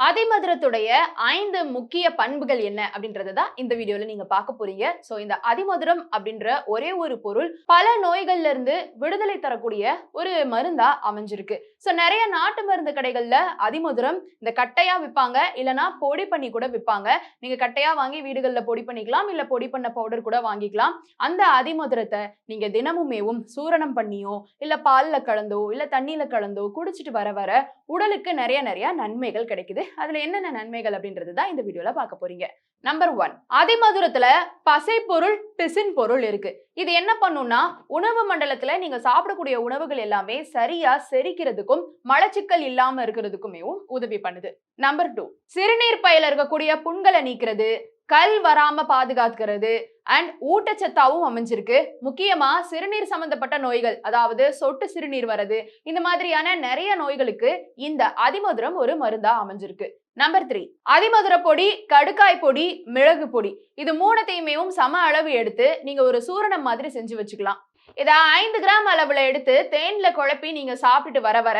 அதிமதுரத்துடைய 5 முக்கிய பண்புகள் என்ன அப்படின்றத தான் இந்த வீடியோல நீங்க பார்க்க போறீங்க. சோ இந்த அதிமதுரம் அப்படின்ற ஒரே ஒரு பொருள் பல நோய்கள்ல இருந்து விடுதலை தரக்கூடிய ஒரு மருந்தா அமைஞ்சிருக்கு. சோ நிறைய நாட்டு மருந்து கடைகள்ல அதிமதுரம் இந்த கட்டையா விப்பாங்க, இல்லனா பொடி பண்ணி கூட விப்பாங்க. நீங்க கட்டையா வாங்கி வீடுகள்ல பொடி பண்ணிக்கலாம், இல்ல பொடி பண்ண பவுடர் கூட வாங்கிக்கலாம். அந்த அதிமதுரத்தை நீங்க தினமுமேவும் சூரணம் பண்ணியோ, இல்ல பால்ல கலந்தோ, இல்ல தண்ணியில கலந்தோ குடிச்சிட்டு வர வர உடலுக்கு நிறைய நிறைய நன்மைகள் கிடைக்குது. அதுல என்னென்ன நன்மைகள் அப்படின்றது தான் இந்த வீடியோல பார்க்க போறீங்க. நம்பர் 1, அதிமதுரத்துல பசை பொருள், பிசின் பொருள் இருக்கு. இது என்ன பண்ணும்னா உணவு மண்டலத்துல நீங்க சாப்பிடக்கூடிய உணவுகள் எல்லாமே சரியா செரிக்கிறதுக்கும் மலச்சிக்கல் இல்லாம இருக்கிறதுக்குமே உதவி பண்ணுது. நம்பர் 2, சிறுநீர் பையில இருக்கக்கூடிய புண்களை நீக்கிறது, கல் வராம பாதுகாக்கிறது அண்ட் ஊட்டச்சத்தாவும் அமைஞ்சிருக்கு. முக்கியமா சிறுநீர் சம்பந்தப்பட்ட நோய்கள், அதாவது சொட்டு சிறுநீர் வரது, இந்த மாதிரியான நிறைய நோய்களுக்கு இந்த அதிமதுரம் ஒரு மருந்தா அமைஞ்சிருக்கு. நம்பர் 3, அதிமதுர பொடி, கடுக்காய் பொடி, மிளகு பொடி, இது மூணுத்தையுமே சம அளவு எடுத்து நீங்க ஒரு சூரணம் மாதிரி செஞ்சு வச்சுக்கலாம். இத 5 கிராம் அளவுல எடுத்து தேன்ல குழப்பி நீங்க சாப்பிட்டுட்டு வர வர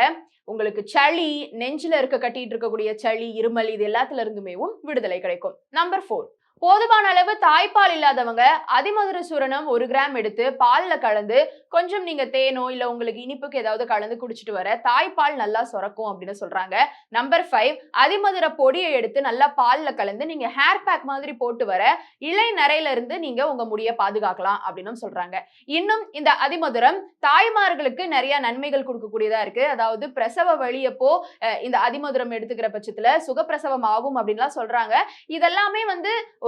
உங்களுக்கு சளி, நெஞ்சில கட்டிட்டு இருக்கக்கூடிய சளி, இருமல், இது எல்லாத்துல இருந்துமே விடுதலை கிடைக்கும். நம்பர் 4, போதுமான அளவு தாய்ப்பால் இல்லாதவங்க அதிமதுர சூரணம் 1 கிராம் எடுத்து பால்ல கலந்து கொஞ்சம் நீங்க தேனோ இல்ல உங்களுக்கு இனிப்புக்கு ஏதாவது கலந்து குடிச்சிட்டு வர தாய்ப்பால் நல்லா சுரக்கும் அப்படின்னு சொல்றாங்க. நம்பர் 5, அதிமதுர பொடியை எடுத்து நல்லா பால்ல கலந்து நீங்க ஹேர் பேக் மாதிரி போட்டு வர இலை நரையில இருந்து நீங்க உங்க முடிய பாதுகாக்கலாம் அப்படின்னு சொல்றாங்க. இன்னும் இந்த அதிமதுரம் தாய்மார்களுக்கு நிறைய நன்மைகள் கொடுக்கக்கூடியதா இருக்கு. அதாவது பிரசவ வலியப்போ இந்த அதிமதுரம் எடுத்துக்கிற பட்சத்துல சுகப்பிரசவம் ஆகும் அப்படின்லாம் சொல்றாங்க. இதெல்லாமே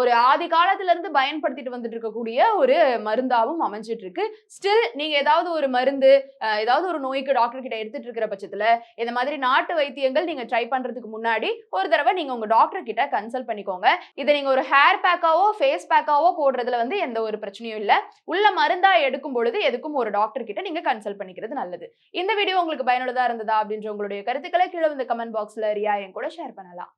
ஒரு ஆதி காலத்துல இருந்து பயன்படுத்திட்டு வந்துட்டு இருக்கக்கூடிய ஒரு மருந்தாவும் அமைஞ்சிட்டு இருக்கு. ஸ்டில் நீங்க ஏதாவது ஒரு மருந்து, ஏதாவது ஒரு நோய்க்கு டாக்டர் கிட்ட எடுத்துட்டு இருக்கிற பட்சத்துல இந்த மாதிரி நாட்டு வைத்தியங்கள் நீங்க ட்ரை பண்றதுக்கு முன்னாடி ஒரு தடவை நீங்க உங்க டாக்டர் கிட்ட கன்சல்ட் பண்ணிக்கோங்க. இதை நீங்க ஒரு ஹேர் பேக்காவோ ஃபேஸ் பேக்காவோ போடுறதுல எந்த ஒரு பிரச்சனையும் இல்ல. உள்ள மருந்தா எடுக்கும் பொழுது எதுக்கும் ஒரு டாக்டர் கிட்ட நீங்க கன்சல்ட் பண்ணிக்கிறது நல்லது. இந்த வீடியோ உங்களுக்கு பயனுள்ளதா இருந்ததா அப்படின்ற உங்களுடைய கருத்துக்களை கீழே கமெண்ட் பாக்ஸ்ல ரியா என் கூட ஷேர் பண்ணலாம்.